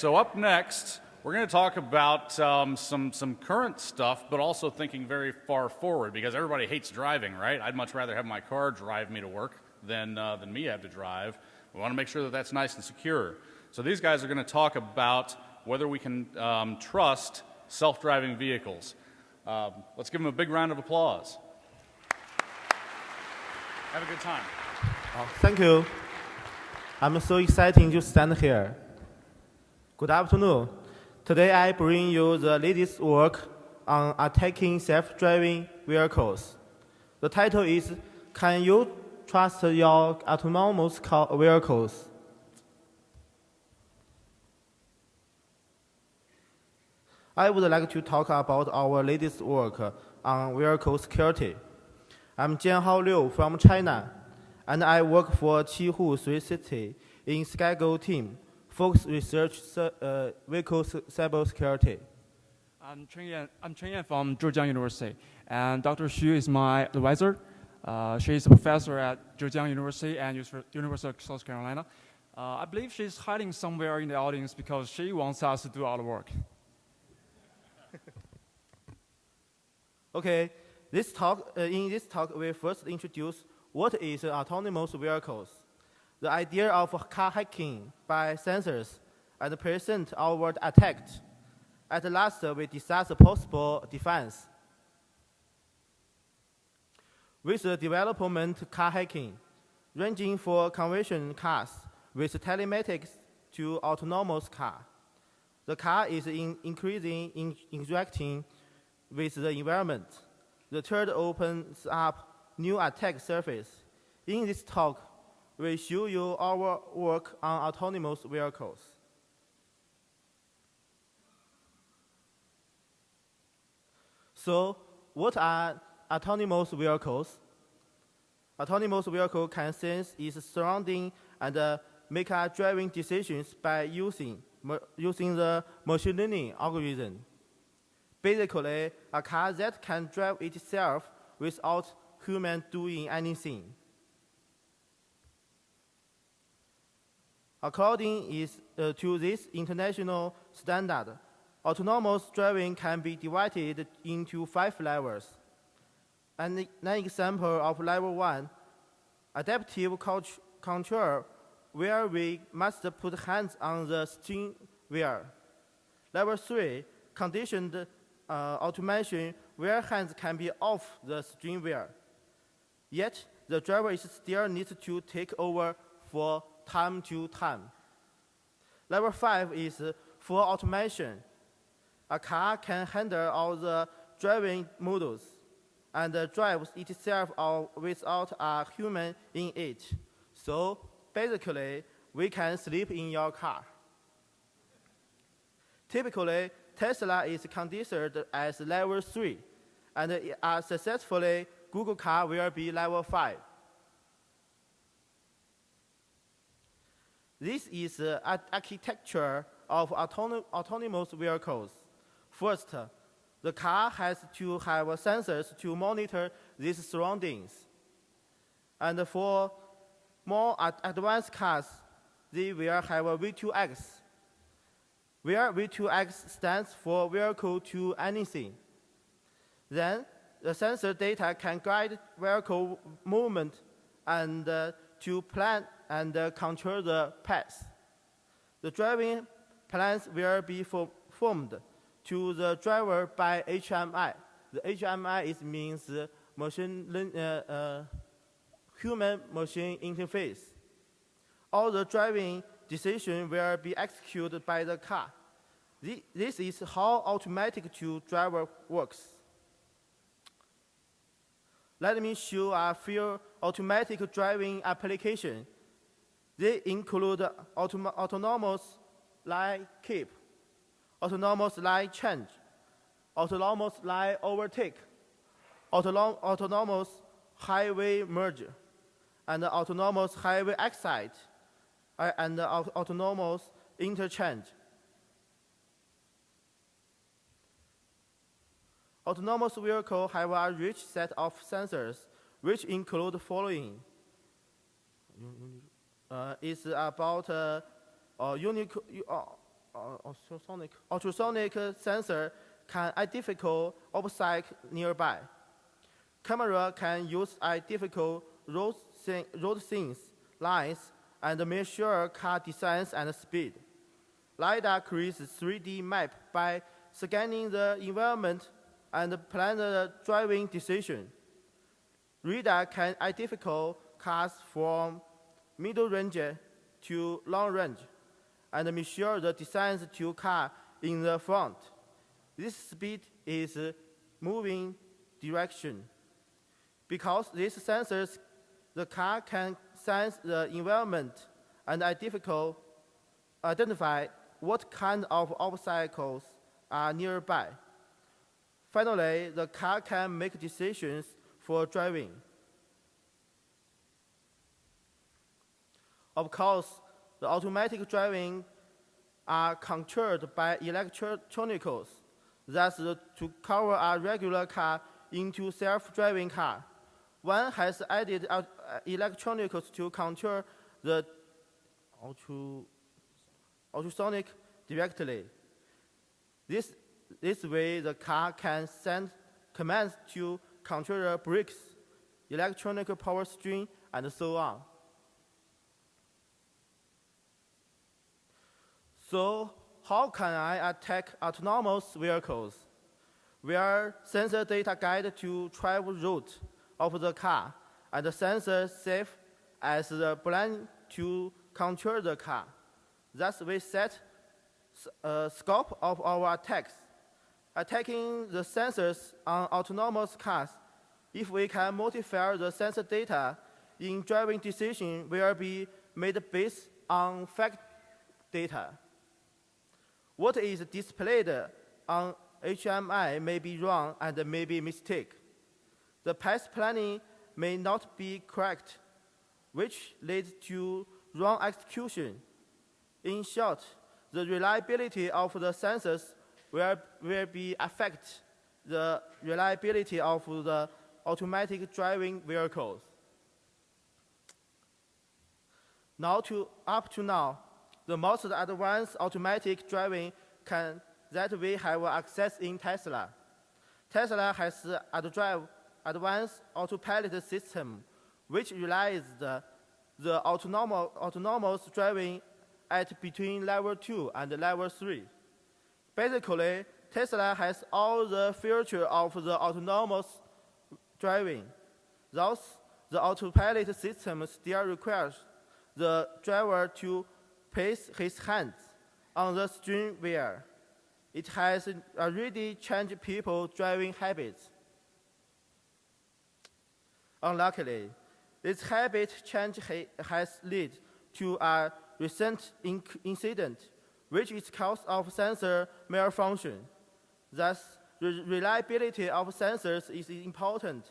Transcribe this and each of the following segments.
so up next, we're going to talk about some current stuff, but also thinking very far forward, because everybody hates driving, right? I'd much rather have my car drive me to work than me have to drive. We want to make sure that that's nice and secure. So these guys are going to talk about whether we can trust self-driving vehicles. Let's give them a big round of applause. Have a good time. Thank you. I'm so excited to stand here. Good afternoon. Today I bring you the latest work on attacking self-driving vehicles. The title is, Can You Trust Your Autonomous Vehicles? I would like to talk about our latest work on vehicle security. I'm Jianhao Liu from China, and I work for Qihu 360 in SkyGo team, focus research vehicle cybersecurity. I'm Chen Yan from Zhejiang University, and Dr. Xu is my advisor. She is a professor at Zhejiang University and University of South Carolina. I believe she's hiding somewhere in the audience because she wants us to do all the work. Okay, in this talk, we first introduce what is autonomous vehicles, the idea of car hacking by sensors, and present our attack. At last, we discuss possible defense. With the development car hacking, ranging from conventional cars with telematics to autonomous car, the car is increasing interacting with the environment. The third opens up new attack surface. In this talk, we show you our work on autonomous vehicles. So, what are autonomous vehicles? Autonomous vehicle can sense its surrounding and make driving decisions by using the machine learning algorithm. Basically, a car that can drive itself without human doing anything. According to this international standard, autonomous driving can be divided into 5 levels. And an example of level 1, adaptive control, where we must put hands on the steering wheel. Level 3, conditioned automation, where hands can be off the steering wheel. Yet, the driver still needs to take over for time to time. Level 5 is full automation. A car can handle all the driving modes and drives itself without a human in it. So, basically, we can sleep in your car. Typically, Tesla is considered as level 3, and successfully, Google car will be level 5. This is the architecture of autonomous vehicles. First, the car has to have sensors to monitor these surroundings. And for more advanced cars, they will have a V2X, where V2X stands for vehicle to anything. Then, the sensor data can guide vehicle movement and to plan and control the path. The driving plans will be formed to the driver by HMI. The HMI means human-machine interface. All the driving decisions will be executed by the car. This is how automatic driver works. Let me show a few automatic driving applications. They include autonomous lane keep, autonomous lane change, autonomous lane overtake, autonomous highway merge, and autonomous highway exit, and autonomous interchange. Autonomous vehicles have a rich set of sensors, which include the following. It's about ultrasonic sensor can identify obstacle nearby. Camera can use identify road scenes, lines, and measure car distance and speed. LiDAR creates 3D map by scanning the environment and plan the driving decision. Radar can identify cars from middle range to long range and measure the distance to car in the front. This speed is moving direction. Because these sensors, the car can sense the environment and identify what kind of obstacles are nearby. Finally, the car can make decisions for driving. Of course, the automatic driving are controlled by electronicals. Thus, to cover a regular car into self-driving car, one has added electronicals to control the ultrasonic directly. This way, the car can send commands to control the brakes, electronic power steering, and so on. So, how can I attack autonomous vehicles? Where sensor data guide to travel route of the car, and the sensor serve as the brain to control the car. Thus, we set scope of our attacks. Attacking the sensors on autonomous cars, if we can modify the sensor data in driving decision, will be made based on fact data. What is displayed on HMI may be wrong and may be mistake. The path planning may not be correct, which leads to wrong execution. In short, the reliability of the sensors will be affect the reliability of the automatic driving vehicles. Up to now, the most advanced automatic driving that we have access in Tesla. Tesla has advanced autopilot system, which relies the autonomous driving at between level 2 and level 3. Basically, Tesla has all the features of the autonomous driving. Thus, the autopilot system still requires the driver to place his hands on the steering wheel. It has already changed people's driving habits. Unluckily, this habit change has led to a recent incident, which is cause of sensor malfunction. Thus, the reliability of sensors is important.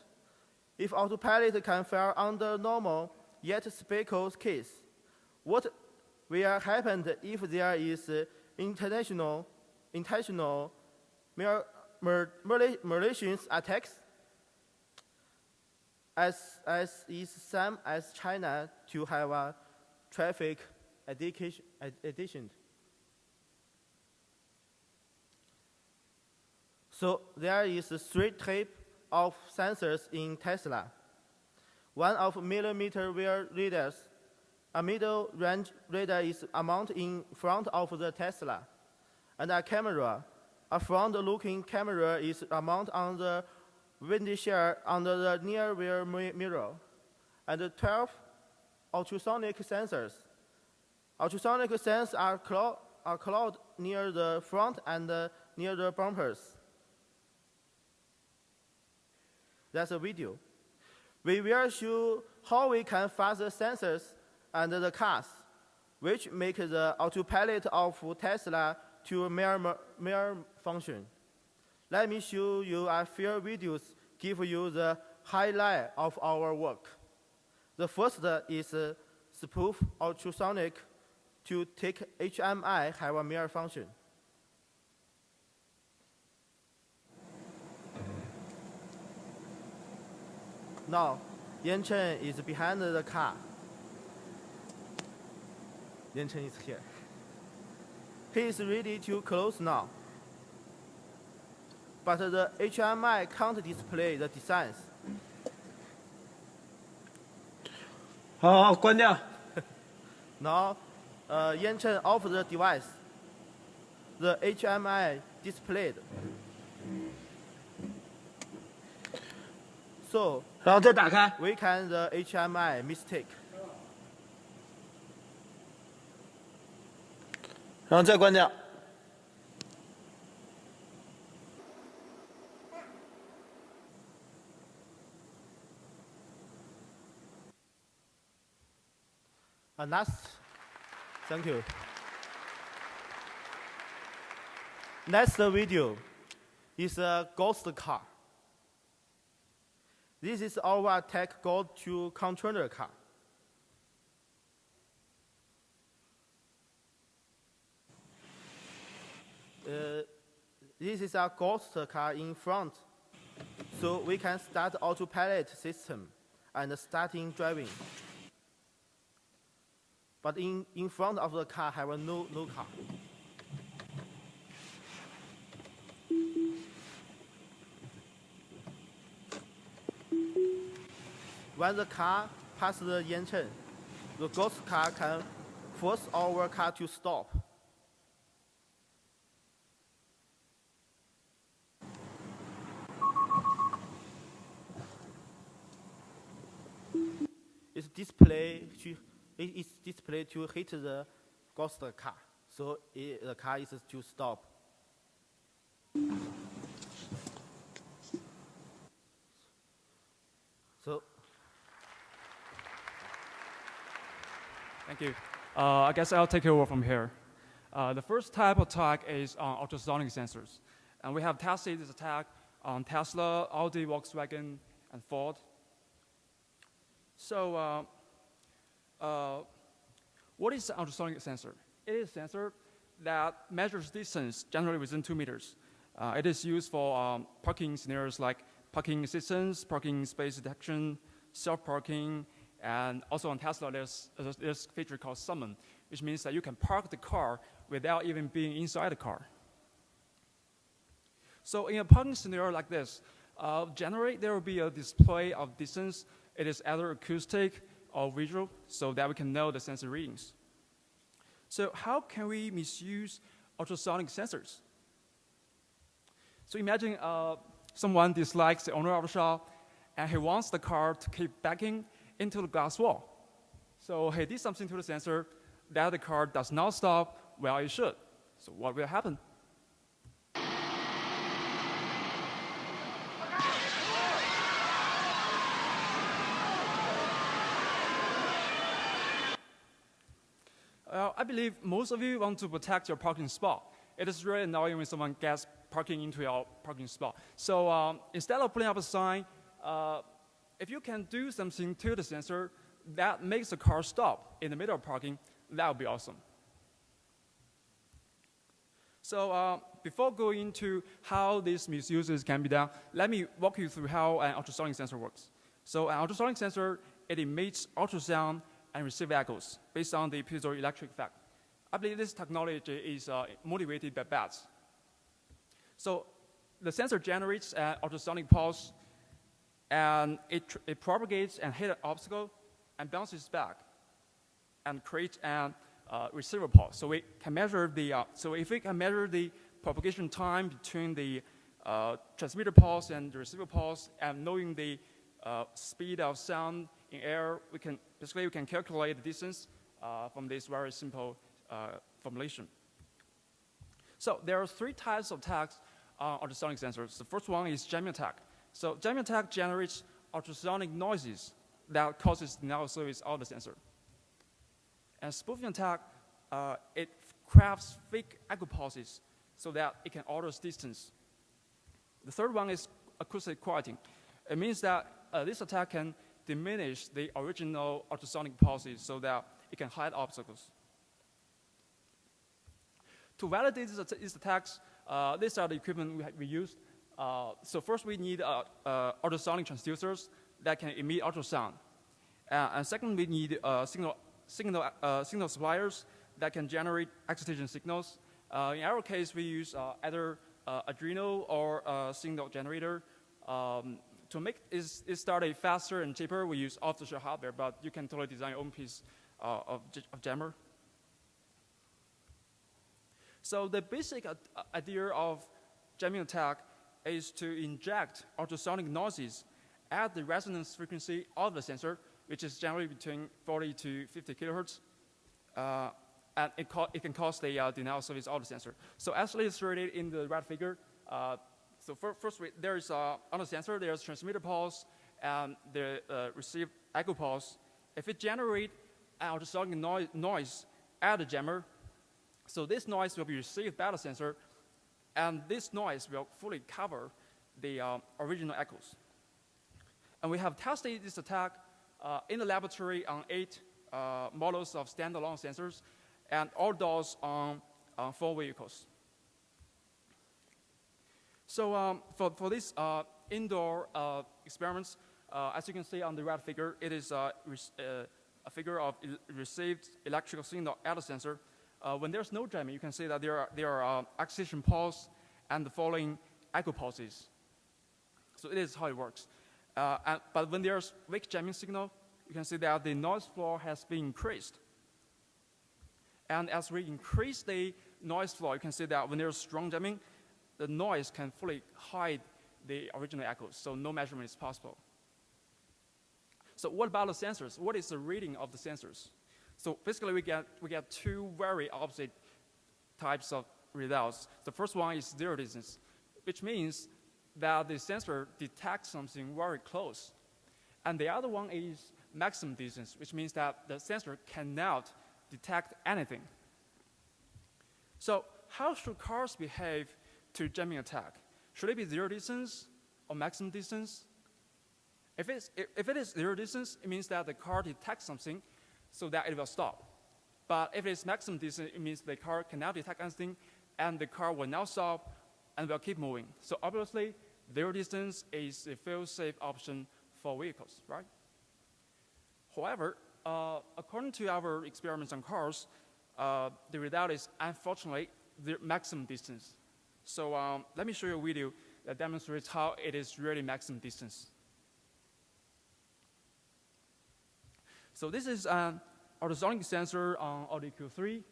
If autopilot can fail under normal yet special case, what will happen if there is intentional malicious attacks, as is same as China to have a traffic addiction. So there is 3 types of sensors in Tesla. One of millimeter wave radars. A middle range radar is mounted in front of the Tesla. And a camera. A front-looking camera is mounted on the windshield under the near-rear mirror. And 12 ultrasonic sensors. Ultrasonic sensors are cloud near the front and near the bumpers. That's a video. We will show how we can fast the sensors and the cars, which make the autopilot of Tesla to a mere function. Let me show you a few videos give you the highlight of our work. The first is spoof ultrasonic to take HMI have a mere function. Now, Chen is behind the car. Chen is here. He is ready to close now. But the HMI can't display the designs. 好好，关掉。 Now, Yan Chen off the device. The HMI displayed. So 然后再打开。 we can the HMI mistake. 然后再关掉。 Thank you. Next video is a ghost car. This is our tech go-to controller car. This is a ghost car in front, so we can start autopilot system and starting driving. But in front of the car have no car. When the car passes the Yan Chen, the ghost car can force our car to stop. It's displayed to hit the ghost car, so the car is to stop. So. Thank you. I guess I'll take over from here. The first type of attack is on ultrasonic sensors. And we have tested this attack on Tesla, Audi, Volkswagen, and Ford. So what is an ultrasonic sensor? It is a sensor that measures distance generally within 2 meters. It is used for parking scenarios like parking assistance, parking space detection, self-parking, and also on Tesla, there's a feature called summon, which means that you can park the car without even being inside the car. So in a parking scenario like this, generally there will be a display of distance. It is either acoustic or visual, so that we can know the sensor readings. So how can we misuse ultrasonic sensors? So imagine someone dislikes the owner of the shop, and he wants the car to keep backing into the glass wall. So he did something to the sensor that the car does not stop while it should. So what will happen? I believe most of you want to protect your parking spot. It is really annoying when someone gets parking into your parking spot. So instead of putting up a sign, if you can do something to the sensor that makes the car stop in the middle of parking, that would be awesome. So before going into how these misuses can be done, let me walk you through how an ultrasonic sensor works. So an ultrasonic sensor, it emits ultrasound and receives echoes based on the piezoelectric effect. I believe this technology is motivated by bats. So the sensor generates an ultrasonic pulse, and it propagates and hits an obstacle and bounces back and creates a receiver pulse. So we can measure so if we can measure the propagation time between the transmitter pulse and the receiver pulse, and knowing the speed of sound in air, we can calculate the distance from this very simple formulation. So there are 3 types of attacks on ultrasonic sensors. The first one is jamming attack. So jamming attack generates ultrasonic noises that causes denial of service of the sensor. And spoofing attack, it crafts fake echo pulses so that it can alter distance. The third one is acoustic quieting. It means that this attack can diminish the original ultrasonic pulses so that it can hide obstacles. To validate these attacks, these are the equipment we used. So first we need ultrasonic transducers that can emit ultrasound. And second, we need signal suppliers that can generate excitation signals. In our case, we use either Arduino or a signal generator. To make it start faster and cheaper, we use off-the-shelf hardware, but you can totally design your own piece of jammer. So the basic idea of jamming attack is to inject ultrasonic noises at the resonance frequency of the sensor, which is generally between 40 to 50 kilohertz. And it can cause the denial of service of the sensor. So as illustrated in the right figure, so first there's on the sensor, there's transmitter pulse and the received echo pulse. If it generates an ultrasonic noise at the jammer, so this noise will be received by the sensor, and this noise will fully cover the original echoes. And we have tested this attack in the laboratory on 8 models of standalone sensors, and all those on 4 vehicles. So for these indoor experiments, as you can see on the right figure, it is a figure of received electrical signal at the sensor. When there's no jamming, you can see that there are acceleration pulse and the following echo pulses. So it is how it works. But when there's weak jamming signal, you can see that the noise floor has been increased. And as we increase the noise floor, you can see that when there's strong jamming, the noise can fully hide the original echoes, so no measurement is possible. So what about the sensors? What is the reading of the sensors? So basically, we get 2 very opposite types of readouts. The first one is zero distance, which means that the sensor detects something very close. And the other one is maximum distance, which means that the sensor cannot detect anything. So how should cars behave to jamming attack? Should it be zero distance or maximum distance? If it is zero distance, it means that the car detects something so that it will stop. But if it's maximum distance, it means the car cannot detect anything and the car will not stop and will keep moving. So obviously, zero distance is a fail-safe option for vehicles, right? However, according to our experiments on cars, the result is unfortunately the maximum distance. So let me show you a video that demonstrates how it is really maximum distance. So this is an ultrasonic sensor on Audi Q3.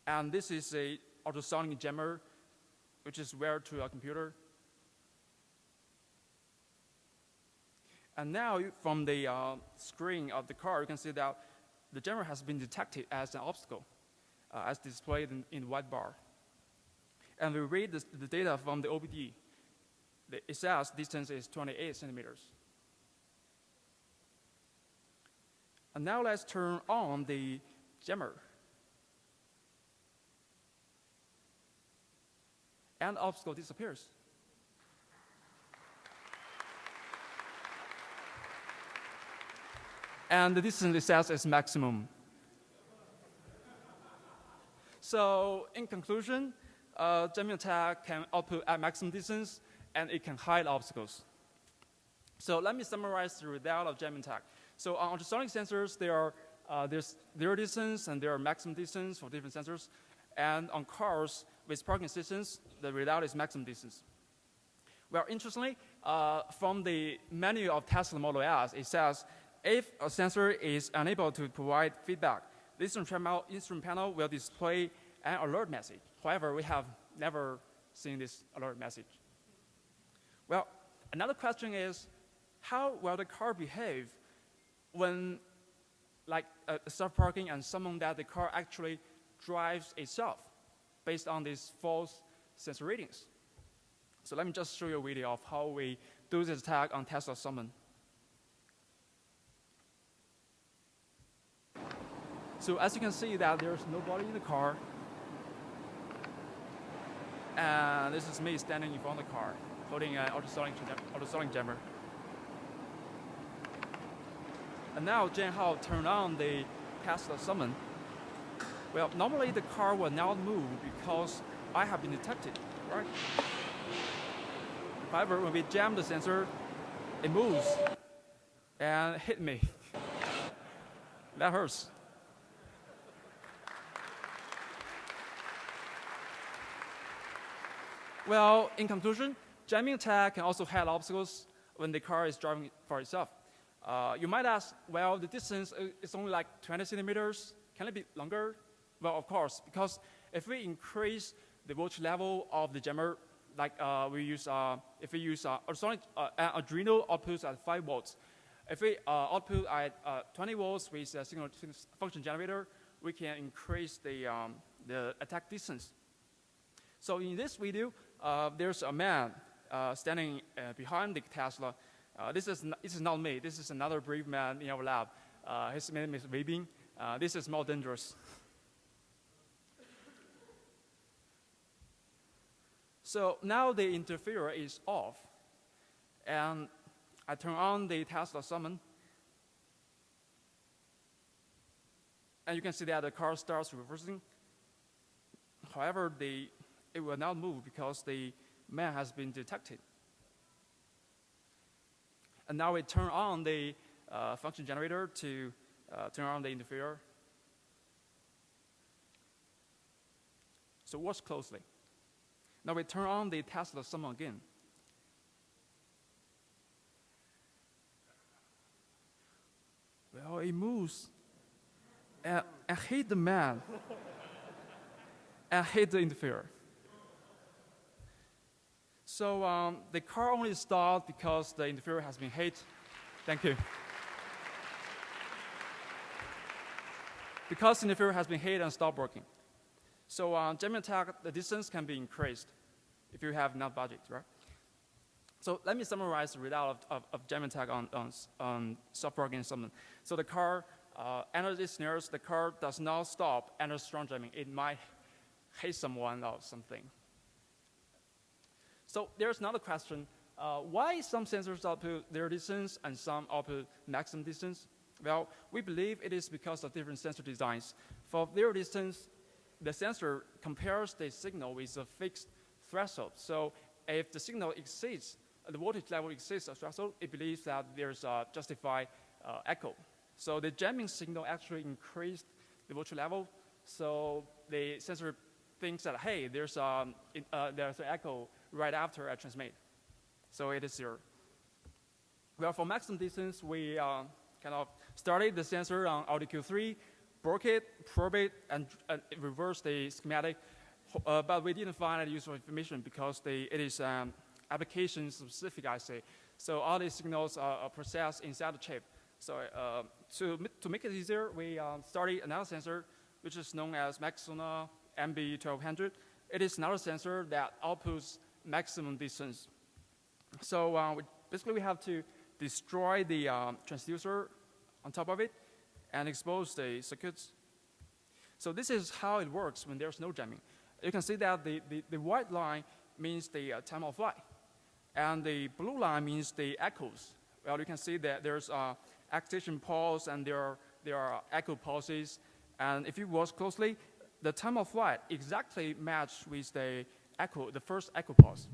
And this is a ultrasonic jammer, which is wired to a computer. And now from the screen of the car, you can see that the jammer has been detected as an obstacle, as displayed in the white bar. And we read the data from the OBD. It says distance is 28 centimeters. And now let's turn on the jammer. And the obstacle disappears. And the distance it says is maximum. So in conclusion, jamming attack can output at maximum distance, and it can hide obstacles. So let me summarize the result of jamming attack. So on ultrasonic sensors, there's zero distance and there are maximum distance for different sensors. And on cars with parking assistance, the result is maximum distance. Well, interestingly, from the menu of Tesla Model S, it says if a sensor is unable to provide feedback, the instrument panel will display an alert message. However, we have never seen this alert message. Well, another question is, how will the car behave when, like, self-parking and someone that the car actually drives itself based on these false sensor readings? So let me just show you a video of how we do this attack on Tesla Summon. So as you can see that there's nobody in the car. And this is me standing in front of the car, holding an ultrasonic jammer. And now Jianhao turned on the Tesla Summon. Well, normally the car will not move because I have been detected, right? However, when we jam the sensor, it moves and hit me. That hurts. Well, in conclusion, jamming attack can also hit obstacles when the car is driving for itself. You might ask, well, the distance is only like 20 centimeters. Can it be longer? Well, of course, because if we increase the voltage level of the jammer, like if we use ultrasonic Arduino outputs at 5 volts, if we output at 20 volts with a signal function generator, we can increase the attack distance. So in this video, there's a man standing behind the Tesla. This is not me. This is another brave man in our lab. His name is Weibing. This is more dangerous. So now the interferer is off, and I turn on the Tesla summon, and you can see that the car starts reversing. However, it will not move because the man has been detected. And now we turn on the function generator to turn on the interferer. So watch closely. Now we turn on the Tesla summon again. Well, it moves. And I hate the man. I hate the interferer. So the car only stopped because the interferer has been hit. Thank you. Because the interferer has been hit and stopped working. So jamming attack, the distance can be increased if you have enough budget, right? So let me summarize the result of jamming attack on software game summon. So the car, under these scenarios, the car does not stop under strong jamming. It might hit someone or something. So there's another question. Why some sensors output their distance and some output maximum distance? Well, we believe it is because of different sensor designs. For zero distance, the sensor compares the signal with a fixed threshold. So if the signal exceeds, the voltage level exceeds a threshold, it believes that there's a justified echo. So the jamming signal actually increased the voltage level. So the sensor thinks that, hey, there's an echo right after I transmit. So it is 0. Well, for maximum distance, we kind of started the sensor on RDQ3, broke it, probe it, and reverse the schematic. But we didn't find any useful information because it is application-specific IC. So all these signals are processed inside the chip. So to make it easier, we started another sensor, which is known as Maxona MB1200. It is another sensor that outputs maximum distance. So basically, we have to destroy the transducer on top of it and expose the circuits. So this is how it works when there's no jamming. You can see that the white line means the time of flight, and the blue line means the echoes. Well, you can see that there's activation pulse and there are echo pulses. And if you watch closely, the time of flight exactly match with the first echo pulse.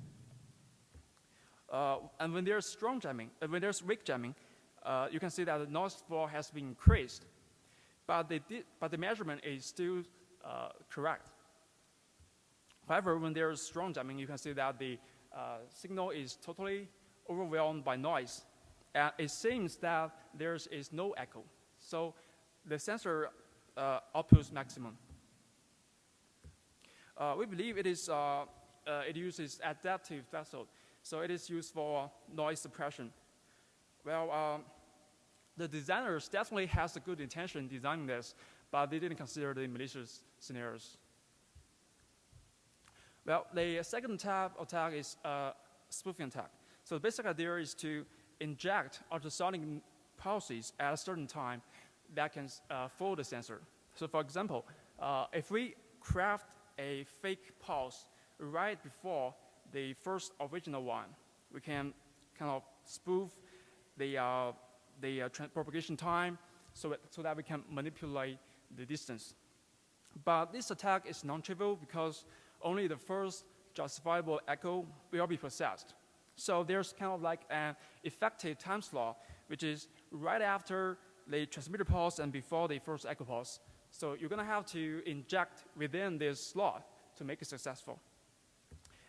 And when there's strong jamming, when there's weak jamming, you can see that the noise floor has been increased, but the measurement is still correct. However, when there's strong jamming, you can see that the signal is totally overwhelmed by noise, and it seems that there is no echo. So the sensor outputs maximum. We believe it uses adaptive threshold, so it is used for noise suppression. Well, the designers definitely has a good intention designing this, but they didn't consider the malicious scenarios. Well, the second type of attack is spoofing attack. So the basic idea is to inject ultrasonic pulses at a certain time that can fool the sensor. So for example, if we craft a fake pulse right before the first original one, we can kind of spoof the propagation time so that we can manipulate the distance. But this attack is non-trivial because only the first justifiable echo will be processed. So there's kind of like an effective time slot, which is right after the transmitter pulse and before the first echo pulse. So you're going to have to inject within this slot to make it successful.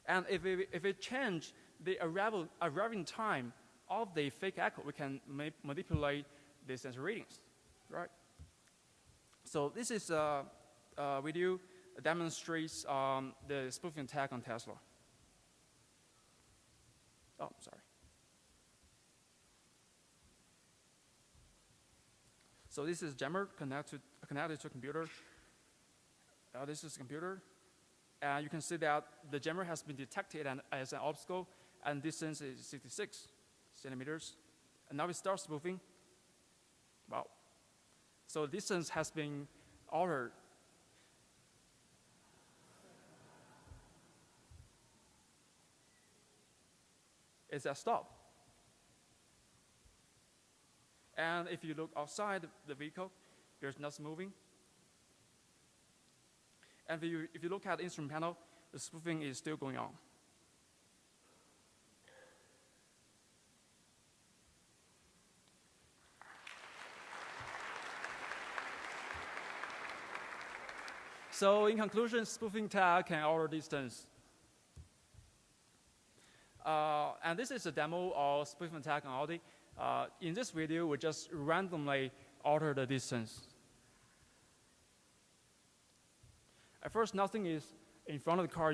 And if we change the arriving time of the fake echo, we can manipulate the sensor readings, right? So this is a video that demonstrates the spoofing attack on Tesla. Oh, sorry. So this is jammer connected to a computer. This is a computer. And you can see that the jammer has been detected as an obstacle, and distance is 66 centimeters. And now it starts spoofing. Wow. So the distance has been altered. It's a stop. And if you look outside the vehicle, there's nothing moving. And if you look at the instrument panel, the spoofing is still going on. So in conclusion, spoofing tag can alter distance. And this is a demo of spoofing tag on Audi. In this video, we just randomly alter the distance. At first, nothing is in front of the car.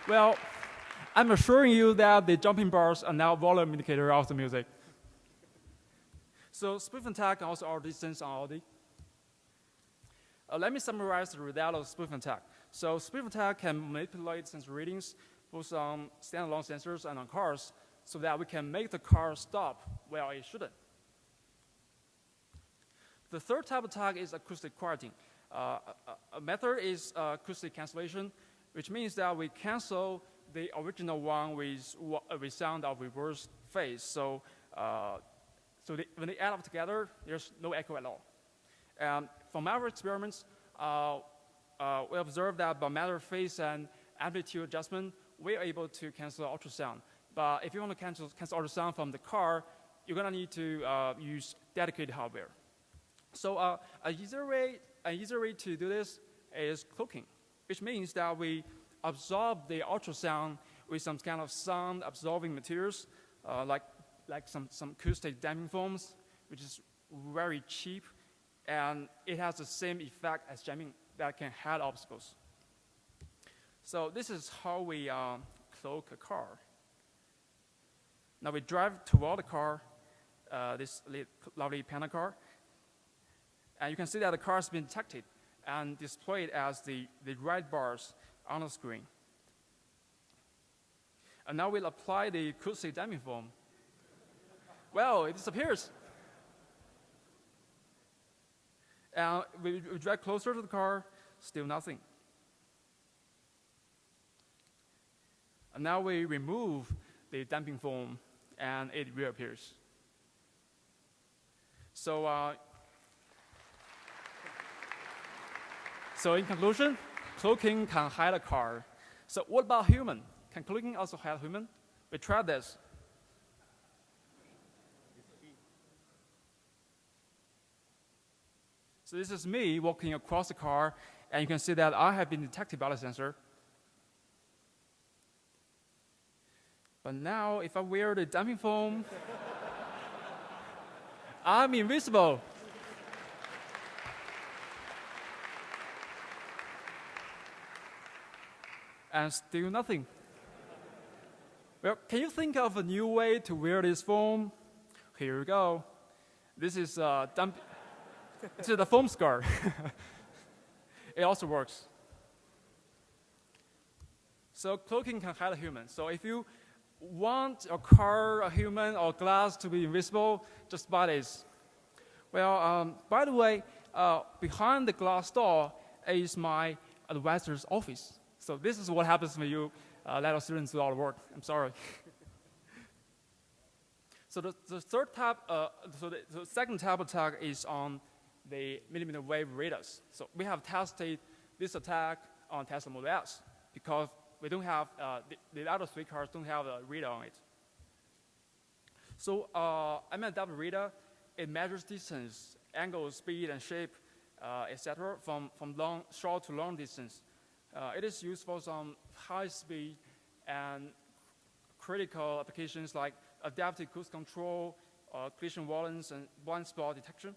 Well, I'm assuring you that the jumping bars are now volume indicator of the music. So spoof attack can also alter distance on Audi. Let me summarize the result of spoof attack. So spoof attack can manipulate sensor readings both on standalone sensors and on cars so that we can make the car stop where it shouldn't. The third type of attack is acoustic quieting. A method is acoustic cancellation, which means that we cancel the original one with sound of reverse phase. So, when they add up together, there's no echo at all. From our experiments, we observed that by matter of phase and amplitude adjustment, we're able to cancel ultrasound. But if you want to cancel ultrasound from the car, you're going to need to use dedicated hardware. So an easier way to do this is cloaking, which means that we absorb the ultrasound with some kind of sound-absorbing materials, like some acoustic damping foams, which is very cheap, and it has the same effect as jamming that can hide obstacles. So this is how we cloak a car. Now we drive toward the car, this lovely panel car, and you can see that the car has been detected and displayed as the red bars on the screen. And now we'll apply the acoustic damping foam. Well, it disappears. And we drag closer to the car, still nothing. And now we remove the damping foam, and it reappears. So in conclusion, cloaking can hide a car. So what about human? Can cloaking also hide human? We tried this. So this is me walking across the car, and you can see that I have been detected by the sensor. But now, if I wear the damping foam, I'm invisible. And still nothing. Well, can you think of a new way to wear this foam? Here we go. This is this is the foam scar. It also works. So cloaking can hide a human. So if you want a car, a human, or glass to be invisible, just buy this. Well, by the way, behind the glass door is my advisor's office. So this is what happens when you let our students do all the work. I'm sorry. So the second type of attack is on the millimeter wave radars. So we have tested this attack on Tesla Model S because we don't have, the other 3 cars don't have a radar on it. So adaptive radar, it measures distance, angle, speed, and shape, etc. from short to long distance. It is used for some high speed and critical applications like adaptive cruise control, collision avoidance, and blind spot detection.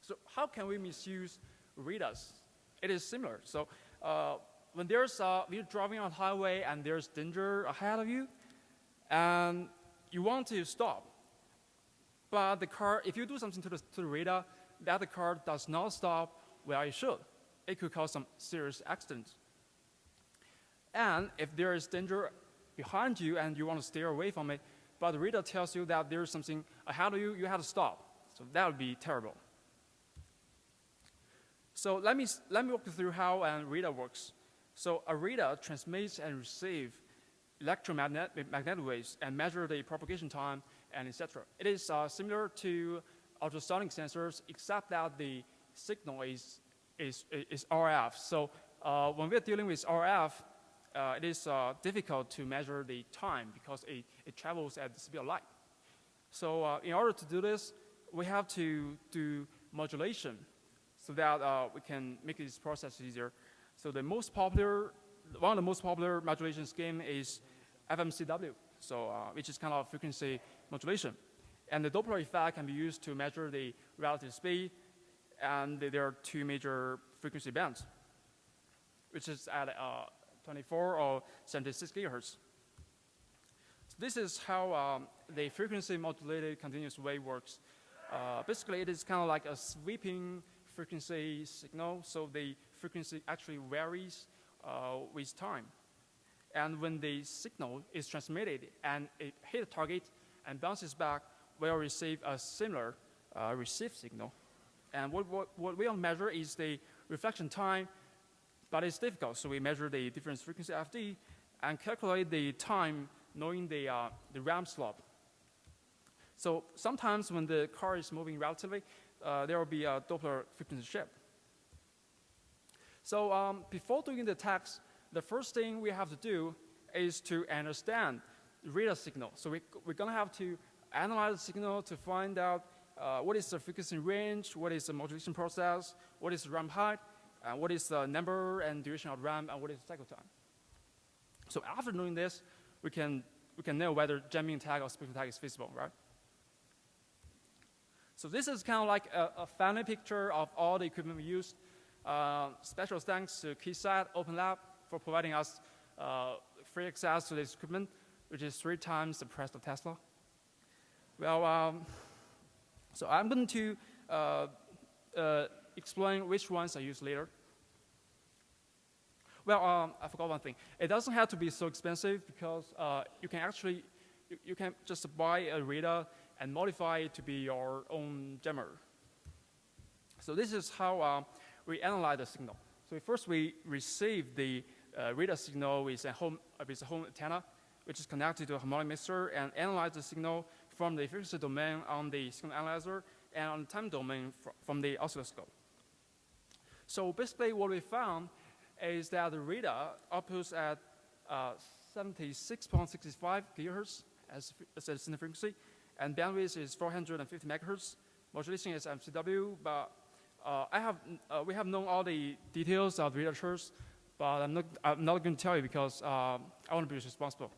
So how can we misuse radars? It is similar. So when you're driving on the highway and there's danger ahead of you, and you want to stop, but the car, if you do something to the radar, that the car does not stop where it should, it could cause some serious accidents. And if there is danger behind you and you want to steer away from it, but the radar tells you that there's something ahead of you, you have to stop. So that would be terrible. So let me walk you through how a radar works. So a radar transmits and receives electromagnetic waves and measure the propagation time and etc. It is similar to ultrasonic sensors, except that the signal is RF. So when we're dealing with RF, it is difficult to measure the time because it travels at the speed of light. So in order to do this, we have to do modulation so that we can make this process easier. So one of the most popular modulation scheme is FMCW, so which is kind of frequency modulation. And the Doppler effect can be used to measure the relative speed, and there are 2 major frequency bands, which is at 24 or 76 gigahertz. So this is how the frequency modulated continuous wave works. Basically, it is kind of like a sweeping frequency signal, so the frequency actually varies with time. And when the signal is transmitted and it hits a target and bounces back, we'll receive a similar received signal. And what we want to measure is the reflection time, but it's difficult. So we measure the difference frequency FD and calculate the time knowing the ramp slope. So sometimes when the car is moving relatively, there will be a Doppler frequency shift. So before doing the task, the first thing we have to do is to understand the radar signal. So we're going to have to analyze the signal to find out what is the frequency range, what is the modulation process, what is the ramp height, what is the number and duration of ramp, and what is the cycle time. So after doing this, we can know whether jamming attack or spectral attack is feasible, right? So this is kind of like a family picture of all the equipment we used. Special thanks to Keysight Open Lab for providing us free access to this equipment, which is 3 times the price of Tesla. Well, so I'm going to explain which ones I use later. Well, I forgot one thing. It doesn't have to be so expensive because you can just buy a radar and modify it to be your own jammer. So this is how we analyze the signal. So first we receive the radar signal with a home antenna, which is connected to a harmonic mixer, and analyze the signal from the frequency domain on the signal analyzer and on the time domain from the oscilloscope. So basically what we found is that the radar outputs at 76.65 gigahertz as a signal frequency, and bandwidth is 450 megahertz. Modulation is MCW, but we have known all the details of the radar charts, but I'm not going to tell you because I want to be responsible.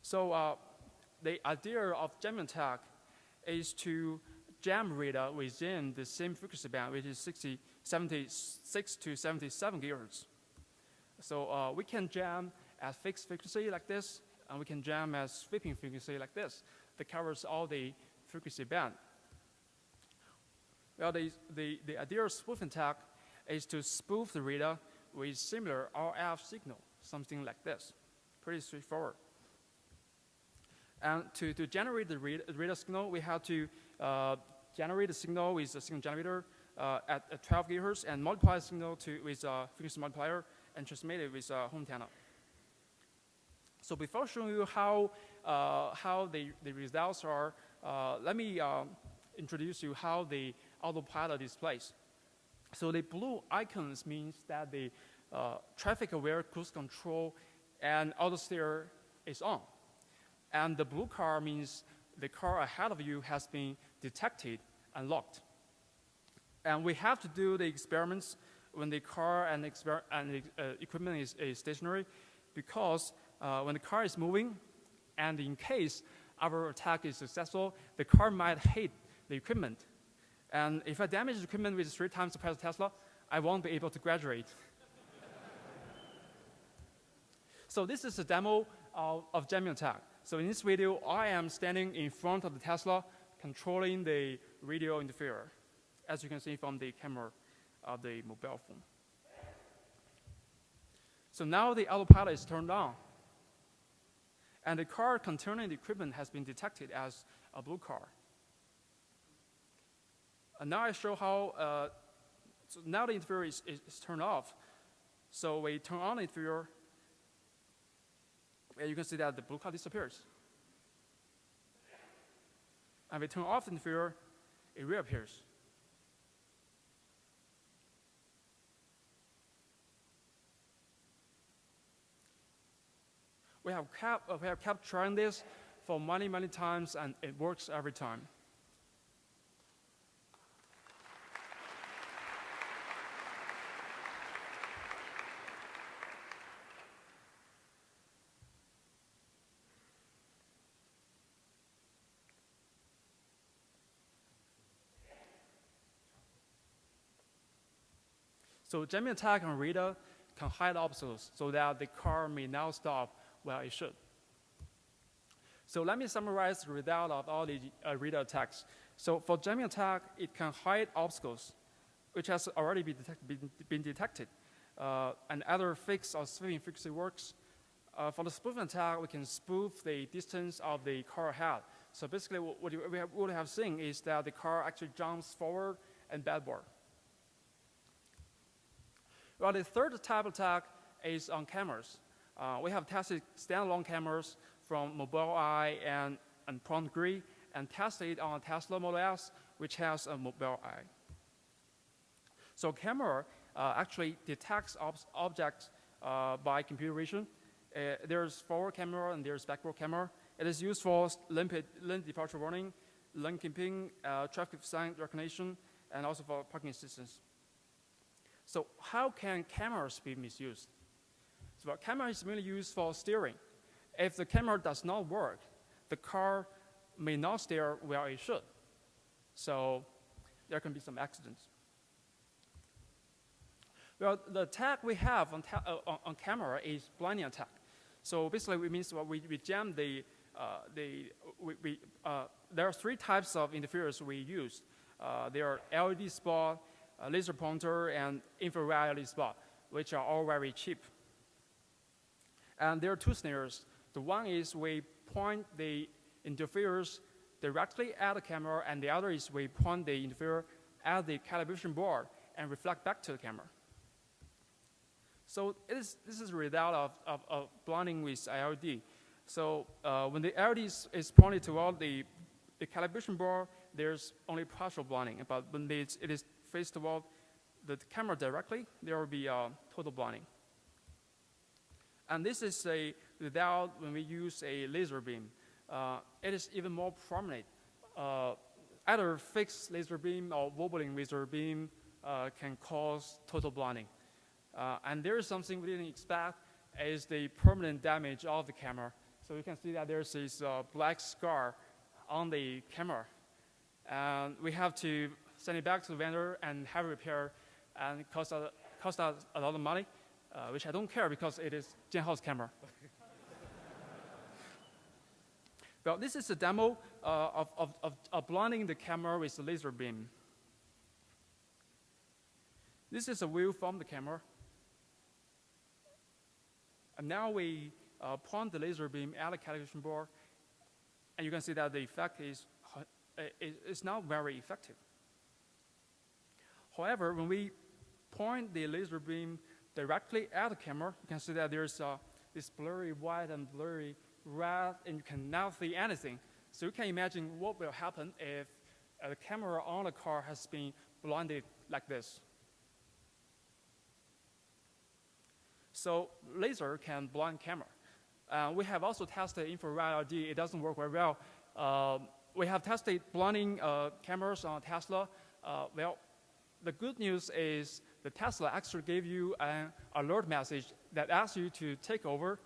So the idea of jamming attack is to jam radar within the same frequency band, which is 76 to 77 gigahertz. So we can jam at fixed frequency like this, and we can jam at sweeping frequency like this that covers all the frequency band. Well, the idea of spoofing attack is to spoof the radar with similar RF signal, something like this. Pretty straightforward. And to generate the radar signal, we have to generate the signal with a signal generator at 12 gigahertz and multiply the signal with a frequency multiplier and transmit it with a home antenna. So before showing you how the results are, let me introduce you how the autopilot is placed. So the blue icons means that the traffic-aware cruise control and auto steer is on. And the blue car means the car ahead of you has been detected and locked. And we have to do the experiments when the car and the equipment is stationary, because when the car is moving, and in case our attack is successful, the car might hit the equipment. And if I damage the equipment with 3 times the price of Tesla, I won't be able to graduate. So this is a demo of jamming attack. So in this video, I am standing in front of the Tesla, controlling the radio interferer, as you can see from the camera of the mobile phone. So now the autopilot is turned on, and the car containing the equipment has been detected as a blue car. And now I show how, so now the interferer is turned off. So we turn on the interferer, and you can see that the blue car disappears. And we turn off the interferer, it reappears. We have kept trying this for many, many times, and it works every time. So jamming attack on radar can hide obstacles so that the car may now stop where it should. So let me summarize the result of all the radar attacks. So for jamming attack, it can hide obstacles, which has already been detected, and either fixed or sweeping frequency works. For the spoofing attack, we can spoof the distance of the car ahead. So basically, what we would have seen is that the car actually jumps forward and backward. Well, the third type of attack is on cameras. We have tested standalone cameras from Mobileye and Prompt Grid, and tested on a Tesla Model S, which has a Mobileye. So camera actually detects objects by computer vision. There's forward camera and there's backward camera. It is used for lane departure warning, lane keeping, traffic sign recognition, and also for parking assistance. So how can cameras be misused? So a camera is mainly used for steering. If the camera does not work, the car may not steer where it should. So there can be some accidents. Well, the attack we have on camera is blinding attack. So basically, it means we jam there are 3 types of interferers we use. There are LED spot, laser pointer, and infrared LED spot, which are all very cheap. And there are 2 scenarios. The one is we point the interferers directly at the camera, and the other is we point the interferer at the calibration board and reflect back to the camera. So this is a result of blinding with LED. So when the LED is pointed toward the calibration board, there's only partial blinding. But when it is faced toward the camera directly, there will be total blinding. And this is a result when we use a laser beam. It is even more prominent. Either fixed laser beam or wobbling laser beam can cause total blinding. And there is something we didn't expect, is the permanent damage of the camera. So you can see that there's this black scar on the camera. And we have to send it back to the vendor and have it repaired, and it cost us a lot of money, which I don't care because it is Jianhao's camera. Well, this is a demo of blinding the camera with a laser beam. This is a view from the camera. And now we point the laser beam at the calibration board, and you can see that the effect is not very effective. However, when we point the laser beam directly at the camera, you can see that there's this blurry white and blurry red, and you cannot see anything. So you can imagine what will happen if the camera on the car has been blinded like this. So laser can blind camera. We have also tested infrared LED. It doesn't work very well. We have tested blinding cameras on Tesla. Well, the good news is the Tesla actually gave you an alert message that asks you to take over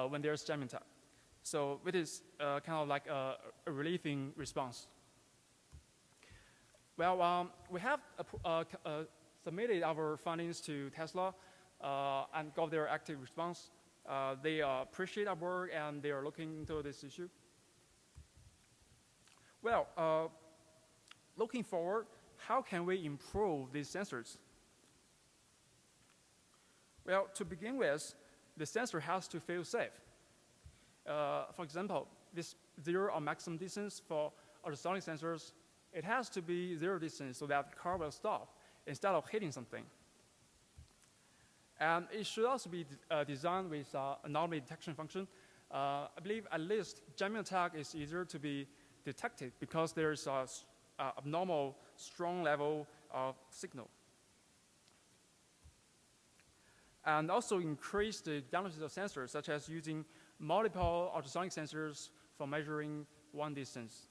when there's jamming time. So it is kind of like a relieving response. Well, we have submitted our findings to Tesla and got their active response. They appreciate our work and they are looking into this issue. Well, looking forward, how can we improve these sensors? Well, to begin with, the sensor has to feel safe. For example, this zero or maximum distance for ultrasonic sensors, it has to be zero distance so that the car will stop instead of hitting something. And it should also be designed with anomaly detection function. I believe at least jamming attack is easier to be detected because there's a abnormal strong level of signal. And also increase the diagnosis of sensors, such as using multiple ultrasonic sensors for measuring one distance.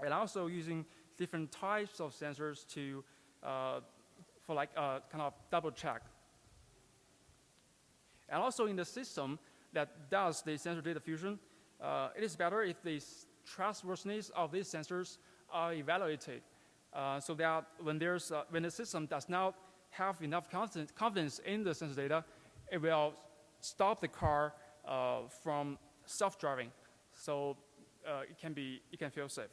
And also using different types of sensors to, for like kind of double check. And also in the system that does the sensor data fusion, it is better if the trustworthiness of these sensors are evaluated so that when the system does not have enough confidence in the sensor data, it will stop the car from self-driving. So it can feel safe.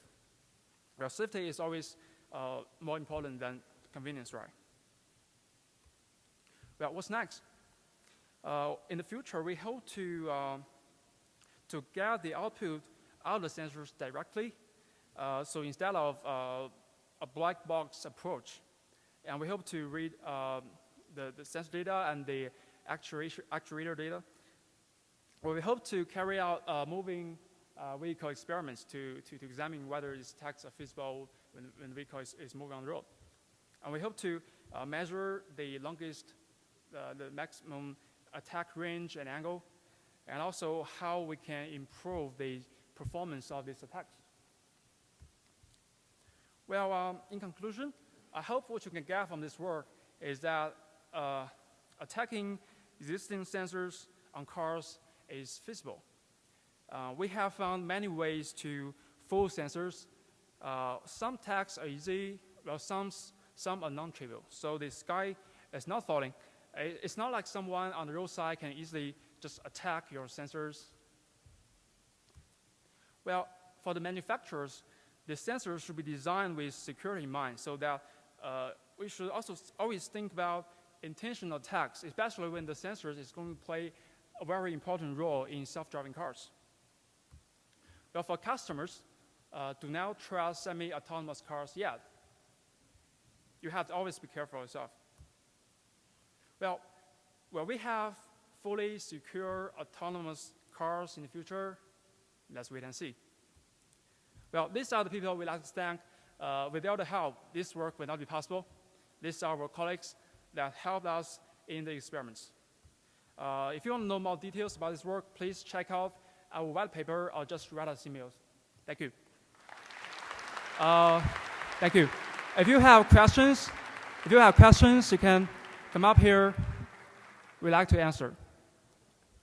Well, safety is always more important than convenience, right? Well, what's next? In the future, we hope to get the output out of the sensors directly. So instead of a black box approach, and we hope to read the sensor data and the actuator data. Well, we hope to carry out moving vehicle experiments to examine whether these attacks are feasible when the vehicle is moving on the road. And we hope to measure the longest, the maximum attack range and angle, and also how we can improve the performance of these attacks. Well, in conclusion, I hope what you can get from this work is that attacking existing sensors on cars is feasible. We have found many ways to fool sensors. Some attacks are easy, while some are non-trivial. So the sky is not falling. It's not like someone on the roadside can easily just attack your sensors. Well, for the manufacturers, the sensors should be designed with security in mind so that we should also always think about intentional attacks, especially when the sensors is going to play a very important role in self-driving cars. Well, for customers, do not trust semi-autonomous cars yet. You have to always be careful yourself. Well, will we have fully secure autonomous cars in the future? Let's wait and see. Well, these are the people we'd like to thank. Without the help, this work would not be possible. These are our colleagues that helped us in the experiments. If you want to know more details about this work, please check out our white paper or just write us emails. Thank you. Thank you. If you have questions, you can come up here. We'd like to answer.